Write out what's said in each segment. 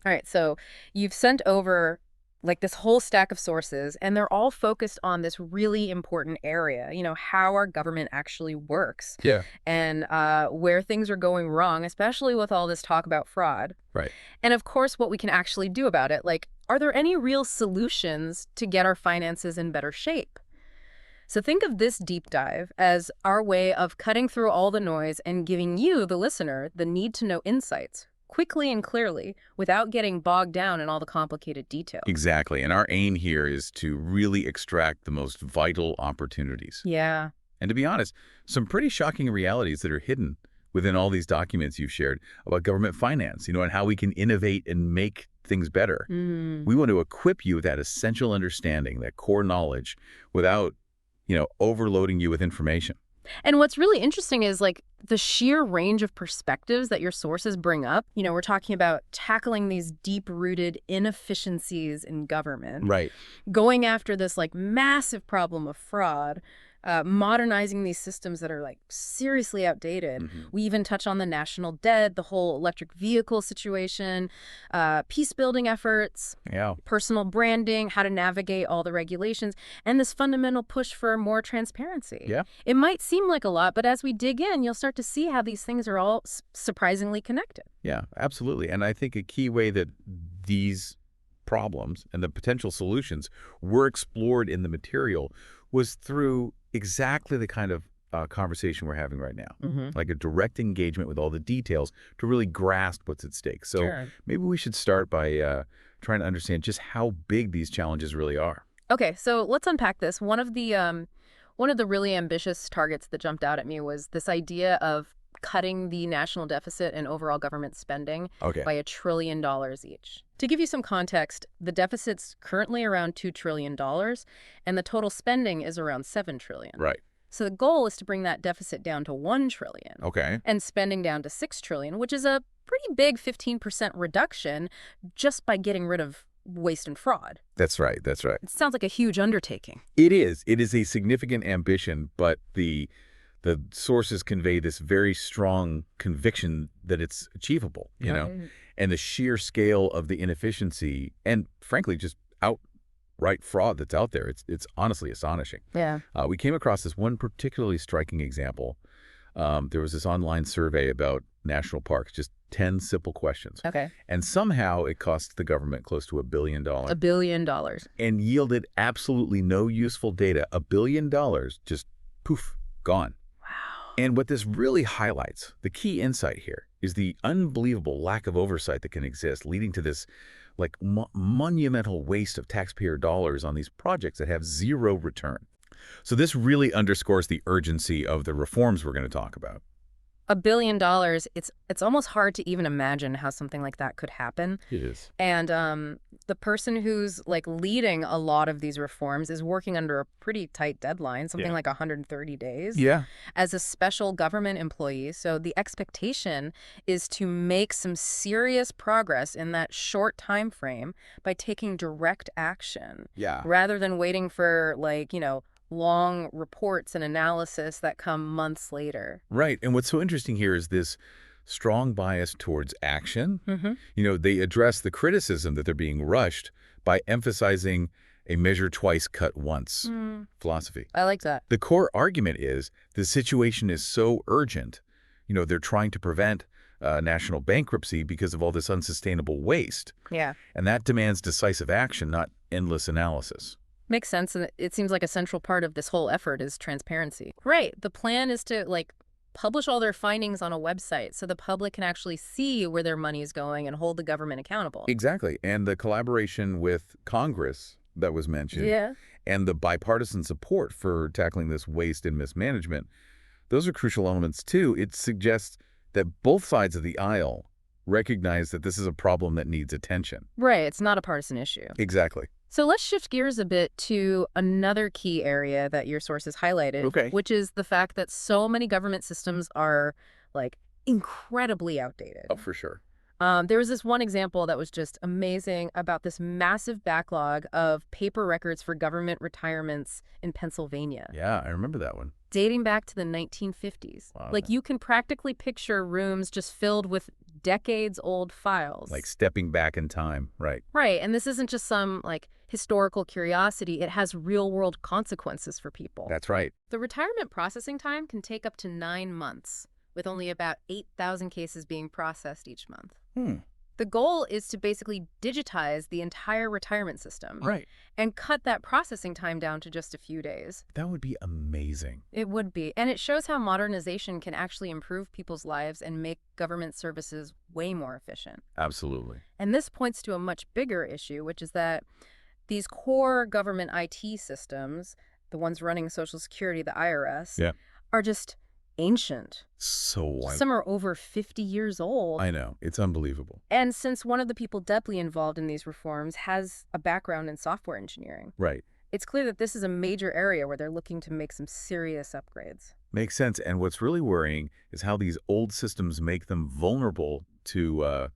All right, so you've sent over like this whole stack of sources, and they're all focused on this really important area, how our government actually works Yeah. and where things are going wrong, especially with all this talk about fraud. Right. And of course, what we can actually do about it. Like, are there any real solutions to get our finances in better shape? So think of this deep dive as our way of cutting through all the noise and giving you, the listener, the need-to-know insights quickly and clearly without getting bogged down in all the complicated details. Exactly. And our aim here is to really extract the most vital opportunities. Yeah. And to be honest, some pretty shocking realities that are hidden within all these documents you've shared about government finance, and how we can innovate and make things better. Mm. We want to equip you with that essential understanding, that core knowledge, without, overloading you with information. And what's really interesting is like the sheer range of perspectives that your sources bring up. We're talking about tackling these deep-rooted inefficiencies in government, Right. going after this like massive problem of fraud, modernizing these systems that are like seriously outdated. We even touch on the national debt, the whole electric vehicle situation, peace building efforts, Yeah. personal branding, how to navigate all the regulations, and this fundamental push for more transparency. Yeah. It might seem like a lot, but as we dig in, you'll start to see how these things are all surprisingly connected. Yeah, absolutely. And I think a key way that these problems and the potential solutions were explored in the material was through exactly the kind of conversation we're having right now, like a direct engagement with all the details to really grasp what's at stake. So Sure. maybe we should start by trying to understand just how big these challenges really are. Okay, so let's unpack this. One of the really ambitious targets that jumped out at me was this idea of cutting the national deficit and overall government spending Okay. by $1 trillion each. To give you some context, the deficit's currently around $2 trillion, and the total spending is around $7 trillion. Right. So the goal is to bring that deficit down to $1 trillion Okay. and spending down to $6 trillion, which is a pretty big 15% reduction just by getting rid of waste and fraud. That's right. That's right. It sounds like a huge undertaking. It is. It is a significant ambition, but the sources convey this very strong conviction that it's achievable, Right. and the sheer scale of the inefficiency and, frankly, just outright fraud that's out there. It's honestly astonishing. Yeah. We came across this one particularly striking example. There was this online survey about national parks, just 10 simple questions. Okay. And somehow it cost the government close to $1 billion $1 billion. and yielded absolutely no useful data. $1 billion just poof, gone. And what this really highlights, the key insight here, is the unbelievable lack of oversight that can exist, leading to this like monumental waste of taxpayer dollars on these projects that have zero return. So this really underscores the urgency of the reforms we're going to talk about. $1 billion, it's almost hard to even imagine how something like that could happen. It is. And the person who's like leading a lot of these reforms is working under a pretty tight deadline, something like 130 days. Yeah. As a special government employee. So the expectation is to make some serious progress in that short time frame by taking direct action Yeah. rather than waiting for long reports and analysis that come months later. Right. And what's so interesting here is this strong bias towards action. They address the criticism that they're being rushed by emphasizing a measure twice, cut once philosophy. I like that. The core argument is the situation is so urgent. They're trying to prevent national bankruptcy because of all this unsustainable waste. Yeah. And that demands decisive action, not endless analysis. Makes sense, and it seems like a central part of this whole effort is transparency. Right. The plan is to publish all their findings on a website so the public can actually see where their money is going and hold the government accountable. Exactly. And the collaboration with Congress that was mentioned and the bipartisan support for tackling this waste and mismanagement, those are crucial elements too. It suggests that both sides of the aisle recognize that this is a problem that needs attention. Right. It's not a partisan issue. Exactly. So let's shift gears a bit to another key area that your sources highlighted, which is the fact that so many government systems are incredibly outdated. Oh, for sure. There was this one example that was just amazing about this massive backlog of paper records for government retirements in Pennsylvania. Yeah, I remember that one. Dating back to the 1950s. Wow. You can practically picture rooms just filled with decades-old files. Like stepping back in time, right? Right, and this isn't just some, historical curiosity. It has real-world consequences for people. That's right. The retirement processing time can take up to 9 months, with only about 8,000 cases being processed each month. The goal is to basically digitize the entire retirement system. Right. And cut that processing time down to just a few days. That would be amazing. It would be. And it shows how modernization can actually improve people's lives and make government services way more efficient. Absolutely. And this points to a much bigger issue, which is that these core government IT systems, the ones running Social Security, the IRS, are just ancient. So Some are over 50 years old. I know. It's unbelievable. And since one of the people deeply involved in these reforms has a background in software engineering, Right. it's clear that this is a major area where they're looking to make some serious upgrades. Makes sense. And what's really worrying is how these old systems make them vulnerable to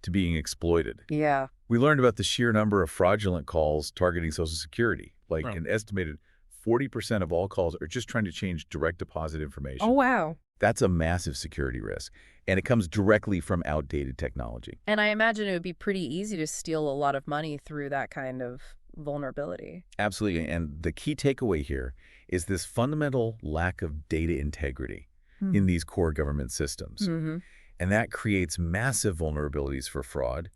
being exploited. Yeah. We learned about the sheer number of fraudulent calls targeting Social Security. Like an estimated 40% of all calls are just trying to change direct deposit information. Oh, wow. That's a massive security risk, and it comes directly from outdated technology. And I imagine it would be pretty easy to steal a lot of money through that kind of vulnerability. Absolutely, and the key takeaway here is this fundamental lack of data integrity in these core government systems. And that creates massive vulnerabilities for fraud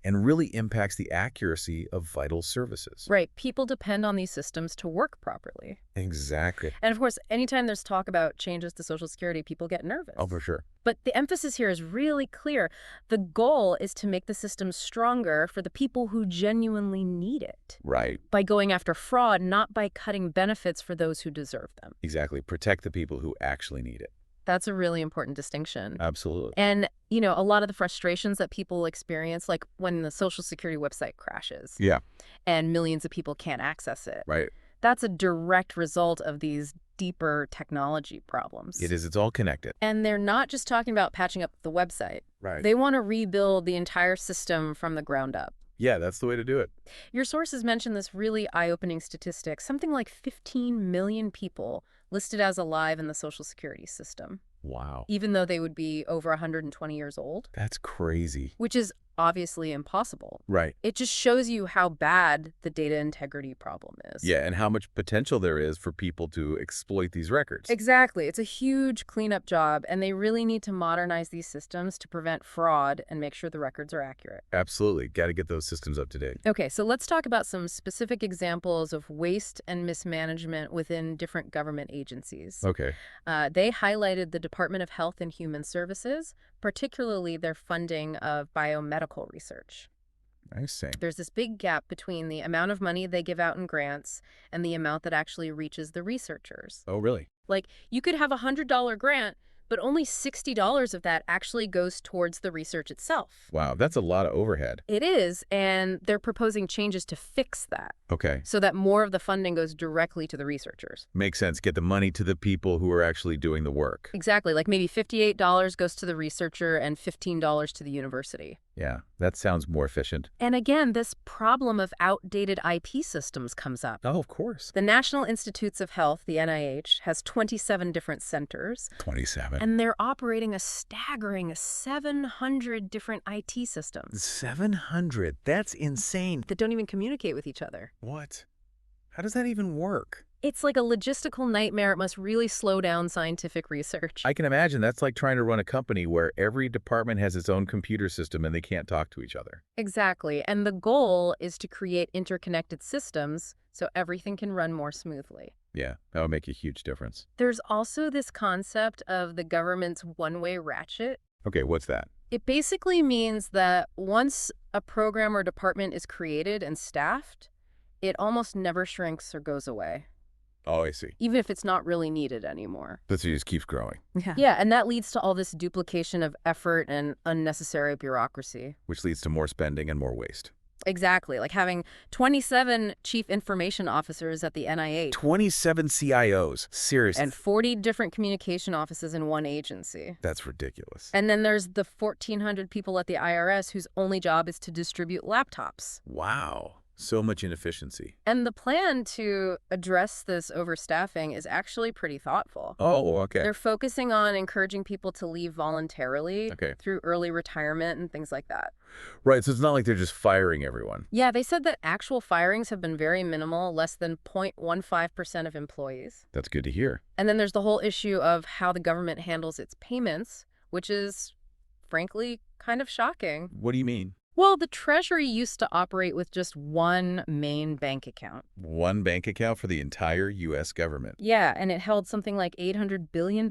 and really impacts the accuracy of vital services. Right. People depend on these systems to work properly. Exactly. And of course, anytime there's talk about changes to Social Security, people get nervous. Oh, for sure. But the emphasis here is really clear. The goal is to make the system stronger for the people who genuinely need it. Right. By going after fraud, not by cutting benefits for those who deserve them. Exactly. Protect the people who actually need it. That's a really important distinction. Absolutely. And, a lot of the frustrations that people experience, like when the Social Security website crashes. Yeah. And millions of people can't access it. Right. That's a direct result of these deeper technology problems. It is. It's all connected. And they're not just talking about patching up the website. Right. They want to rebuild the entire system from the ground up. Yeah, that's the way to do it. Your sources mentioned this really eye-opening statistic, something like 15 million people listed as alive in the Social Security system. Wow. Even though they would be over 120 years old. That's crazy. Which is obviously impossible. Right. It just shows you how bad the data integrity problem is. Yeah, and how much potential there is for people to exploit these records. Exactly. It's a huge cleanup job, and they really need to modernize these systems to prevent fraud and make sure the records are accurate. Absolutely. Got to get those systems up to date. Okay, so let's talk about some specific examples of waste and mismanagement within different government agencies. Okay. They highlighted the Department of Health and Human Services, particularly their funding of biomedical research. I see. There's this big gap between the amount of money they give out in grants and the amount that actually reaches the researchers. Oh, really? Like, you could have a $100 grant, but only $60 of that actually goes towards the research itself. Wow, that's a lot of overhead. It is, and they're proposing changes to fix that. Okay. So that more of the funding goes directly to the researchers. Makes sense. Get the money to the people who are actually doing the work. Exactly. Like maybe $58 goes to the researcher and $15 to the university. Yeah, that sounds more efficient. And again, this problem of outdated IP systems comes up. Oh, of course. The National Institutes of Health, the NIH, has 27 different centers. 27. And they're operating a staggering 700 different IT systems. 700? That's insane. That don't even communicate with each other. What? How does that even work? It's like a logistical nightmare. It must really slow down scientific research. I can imagine that's like trying to run a company where every department has its own computer system and they can't talk to each other. Exactly. And the goal is to create interconnected systems so everything can run more smoothly. Yeah, that would make a huge difference. There's also this concept of the government's one-way ratchet. Okay, what's that? It basically means that once a program or department is created and staffed, it almost never shrinks or goes away. Oh, I see. Even if it's not really needed anymore. But it just keeps growing. Yeah, and that leads to all this duplication of effort and unnecessary bureaucracy. Which leads to more spending and more waste. Exactly, like having 27 chief information officers at the NIH. 27 CIOs. Seriously. And 40 different communication offices in one agency. That's ridiculous. And then there's the 1,400 people at the IRS whose only job is to distribute laptops. Wow. So much inefficiency. And the plan to address this overstaffing is actually pretty thoughtful. Oh, okay. They're focusing on encouraging people to leave voluntarily Okay. through early retirement and things like that. Right, so it's not like they're just firing everyone. Yeah, they said that actual firings have been very minimal, less than 0.15% of employees. That's good to hear. And then there's the whole issue of how the government handles its payments, which is, frankly, kind of shocking. What do you mean? Well, the Treasury used to operate with just one main bank account. One bank account for the entire U.S. government. Yeah, and it held something like $800 billion.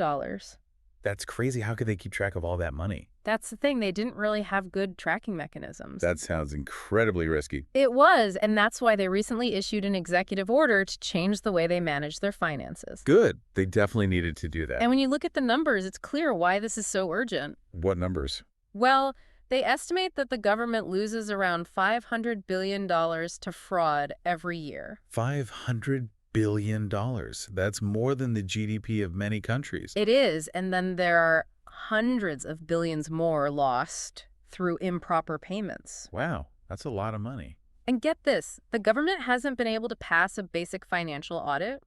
That's crazy. How could they keep track of all that money? That's the thing. They didn't really have good tracking mechanisms. That sounds incredibly risky. It was, and that's why they recently issued an executive order to change the way they manage their finances. Good. They definitely needed to do that. And when you look at the numbers, it's clear why this is so urgent. What numbers? Well, they estimate that the government loses around $500 billion to fraud every year. $500 billion. That's more than the GDP of many countries. It is, and then there are hundreds of billions more lost through improper payments. Wow, that's a lot of money. And get this, the government hasn't been able to pass a basic financial audit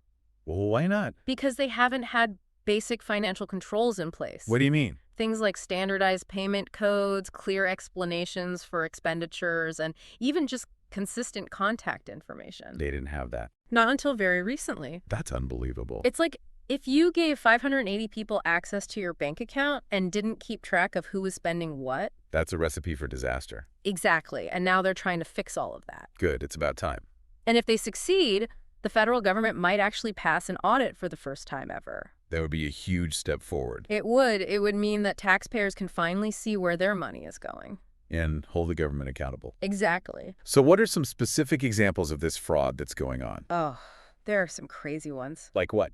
Well, why not? because they haven't had basic financial controls in place. What do you mean? Things like standardized payment codes, clear explanations for expenditures, and even just consistent contact information. They didn't have that. Not until very recently. That's unbelievable. It's like if you gave 580 people access to your bank account and didn't keep track of who was spending what. That's a recipe for disaster. Exactly. And now they're trying to fix all of that. Good, it's about time. And if they succeed, the federal government might actually pass an audit for the first time ever. That would be a huge step forward. It would. It would mean that taxpayers can finally see where their money is going. And hold the government accountable. Exactly. So what are some specific examples of this fraud that's going on? Oh, there are some crazy ones. Like what?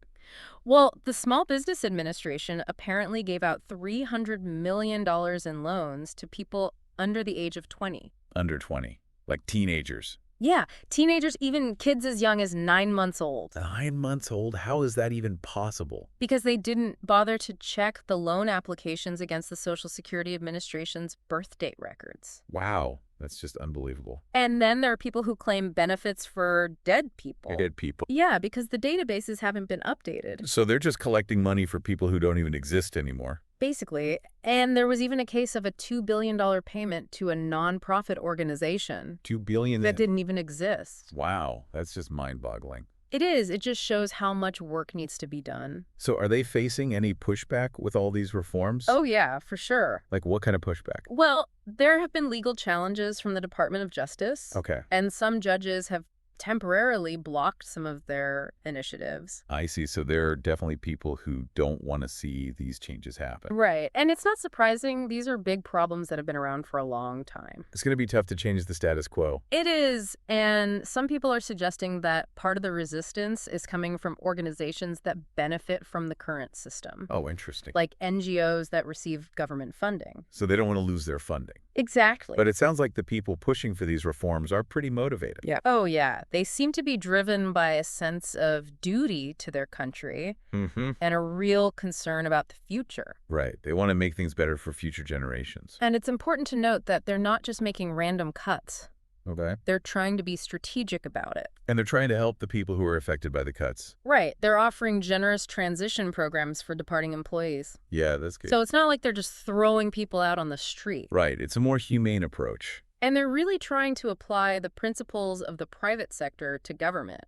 Well, the Small Business Administration apparently gave out $300 million in loans to people under the age of 20. Under 20. Like teenagers. Yeah, teenagers, even kids as young as 9 months old. 9 months old? How is that even possible? Because they didn't bother to check the loan applications against the Social Security Administration's birth date records. Wow, that's just unbelievable. And then there are people who claim benefits for dead people. Dead people. Yeah, because the databases haven't been updated. So they're just collecting money for people who don't even exist anymore. Basically. And there was even a case of a $2 billion payment to a nonprofit organization. $2 billion? That didn't even exist. Wow, that's just mind-boggling. It is. It just shows how much work needs to be done. So are they facing any pushback with all these reforms? Oh, yeah, for sure. Like what kind of pushback? Well, there have been legal challenges from the Department of Justice. Okay. And some judges have temporarily blocked some of their initiatives. I see. So there are definitely people who don't want to see these changes happen. Right. And it's not surprising. These are big problems that have been around for a long time. It's going to be tough to change the status quo. It is. And some people are suggesting that part of the resistance is coming from organizations that benefit from the current system. Oh, interesting. Like NGOs that receive government funding. So they don't want to lose their funding. Exactly. But it sounds like the people pushing for these reforms are pretty motivated. Yeah. Oh, yeah. They seem to be driven by a sense of duty to their country and a real concern about the future. Right. They want to make things better for future generations. And it's important to note that they're not just making random cuts. Okay. They're trying to be strategic about it. And they're trying to help the people who are affected by the cuts. Right. They're offering generous transition programs for departing employees. Yeah, that's good. So it's not like they're just throwing people out on the street. Right. It's a more humane approach. And they're really trying to apply the principles of the private sector to government.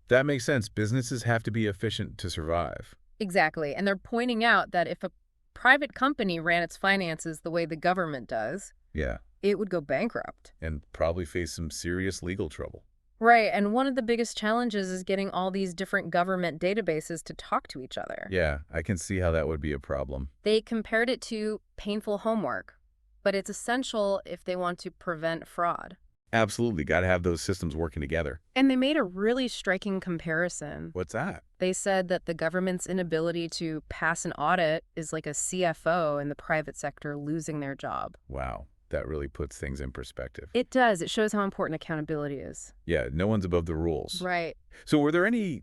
That makes sense. Businesses have to be efficient to survive. Exactly. And they're pointing out that if a private company ran its finances the way the government does, Yeah. it would go bankrupt. And probably face some serious legal trouble. Right. And one of the biggest challenges is getting all these different government databases to talk to each other. Yeah, I can see how that would be a problem. They compared it to painful homework, but it's essential if they want to prevent fraud. Absolutely. Got to have those systems working together. And they made a really striking comparison. What's that? They said that the government's inability to pass an audit is like a CFO in the private sector losing their job. Wow. That really puts things in perspective. It does. It shows how important accountability is. Yeah, no one's above the rules. Right. So were there any,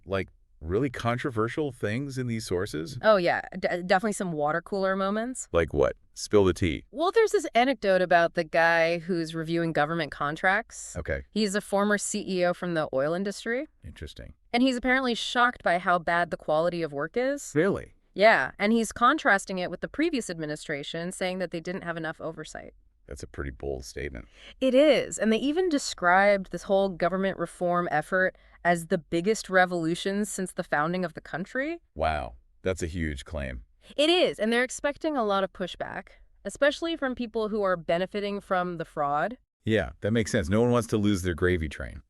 really controversial things in these sources? Oh, yeah, definitely some water cooler moments. Like what? Spill the tea. Well, there's this anecdote about the guy who's reviewing government contracts. Okay, He's a former CEO from the oil industry, interesting. and he's apparently shocked by how bad the quality of work is. Really? Yeah, and he's contrasting it with the previous administration, saying that they didn't have enough oversight. That's a pretty bold statement. It is, and they even described this whole government reform effort as the biggest revolution since the founding of the country. Wow, that's a huge claim. It is, and they're expecting a lot of pushback, especially from people who are benefiting from the fraud. Yeah, that makes sense. No one wants to lose their gravy train.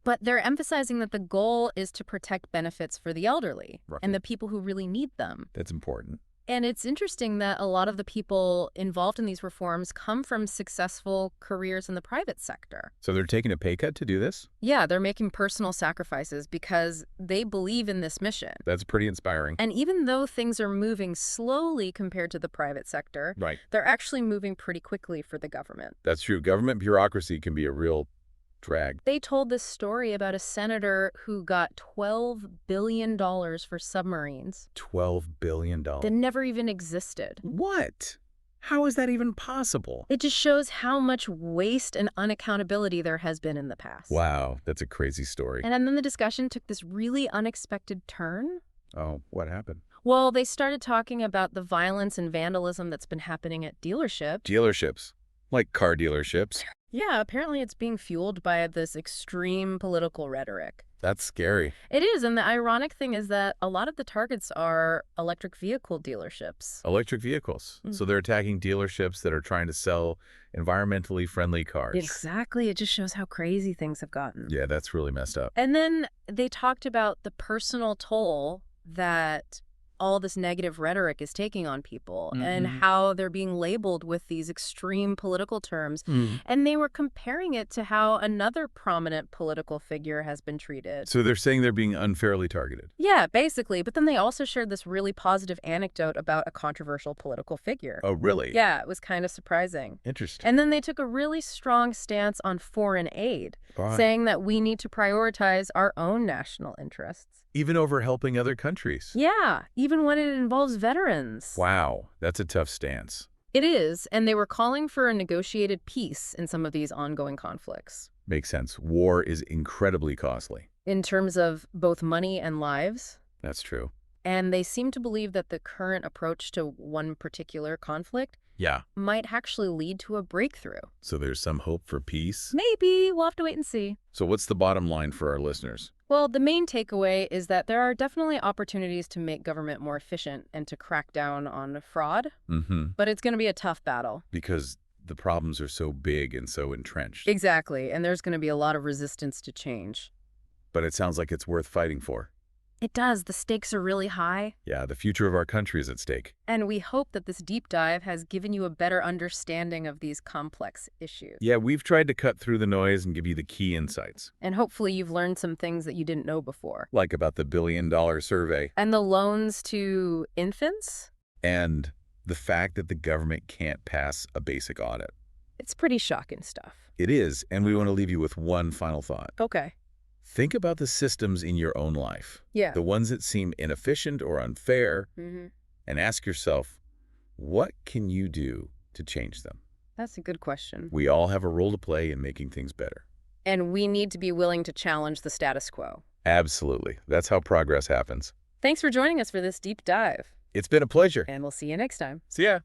But they're emphasizing that the goal is to protect benefits for the elderly Right. and the people who really need them. That's important. And it's interesting that a lot of the people involved in these reforms come from successful careers in the private sector. So they're taking a pay cut to do this? Yeah, they're making personal sacrifices because they believe in this mission. That's pretty inspiring. And even though things are moving slowly compared to the private sector, Right. they're actually moving pretty quickly for the government. That's true. Government bureaucracy can be a real drag. They told this story about a senator who got $12 billion for submarines $12 billion. that never even existed. What? How is that even possible? It just shows how much waste and unaccountability there has been in the past. Wow, that's a crazy story. And then the discussion took this really unexpected turn. Oh, what happened? Well, they started talking about the violence and vandalism that's been happening at dealerships. Dealerships. Like car dealerships. Yeah, apparently it's being fueled by this extreme political rhetoric. That's scary. It is, and the ironic thing is that a lot of the targets are electric vehicle dealerships. Electric vehicles. So they're attacking dealerships that are trying to sell environmentally friendly cars. Exactly. It just shows how crazy things have gotten. Yeah, that's really messed up. And then they talked about the personal toll that all this negative rhetoric is taking on people and how they're being labeled with these extreme political terms. And they were comparing it to how another prominent political figure has been treated. So they're saying they're being unfairly targeted. Yeah, basically. But then they also shared this really positive anecdote about a controversial political figure. Oh, really? Yeah, it was kind of surprising. Interesting. And then they took a really strong stance on foreign aid, Why? saying that we need to prioritize our own national interests. Even over helping other countries. Yeah, even when it involves veterans. Wow, that's a tough stance. It is, and they were calling for a negotiated peace in some of these ongoing conflicts. Makes sense. War is incredibly costly. In terms of both money and lives. That's true. And they seem to believe that the current approach to one particular conflict Yeah. might actually lead to a breakthrough. So there's some hope for peace. Maybe. We'll have to wait and see. So what's the bottom line for our listeners? Well, the main takeaway is that there are definitely opportunities to make government more efficient and to crack down on fraud, but it's going to be a tough battle. Because the problems are so big and so entrenched. Exactly, and there's going to be a lot of resistance to change. But it sounds like it's worth fighting for. It does. The stakes are really high. Yeah, the future of our country is at stake. And we hope that this deep dive has given you a better understanding of these complex issues. Yeah, we've tried to cut through the noise and give you the key insights. And hopefully you've learned some things that you didn't know before. Like about the $1 billion survey. And the loans to infants? And the fact that the government can't pass a basic audit. It's pretty shocking stuff. It is, and we want to leave you with one final thought. Okay. Think about the systems in your own life. Yeah. The ones that seem inefficient or unfair, and ask yourself, what can you do to change them? That's a good question. We all have a role to play in making things better. And we need to be willing to challenge the status quo. Absolutely. That's how progress happens. Thanks for joining us for this deep dive. It's been a pleasure. And we'll see you next time. See ya.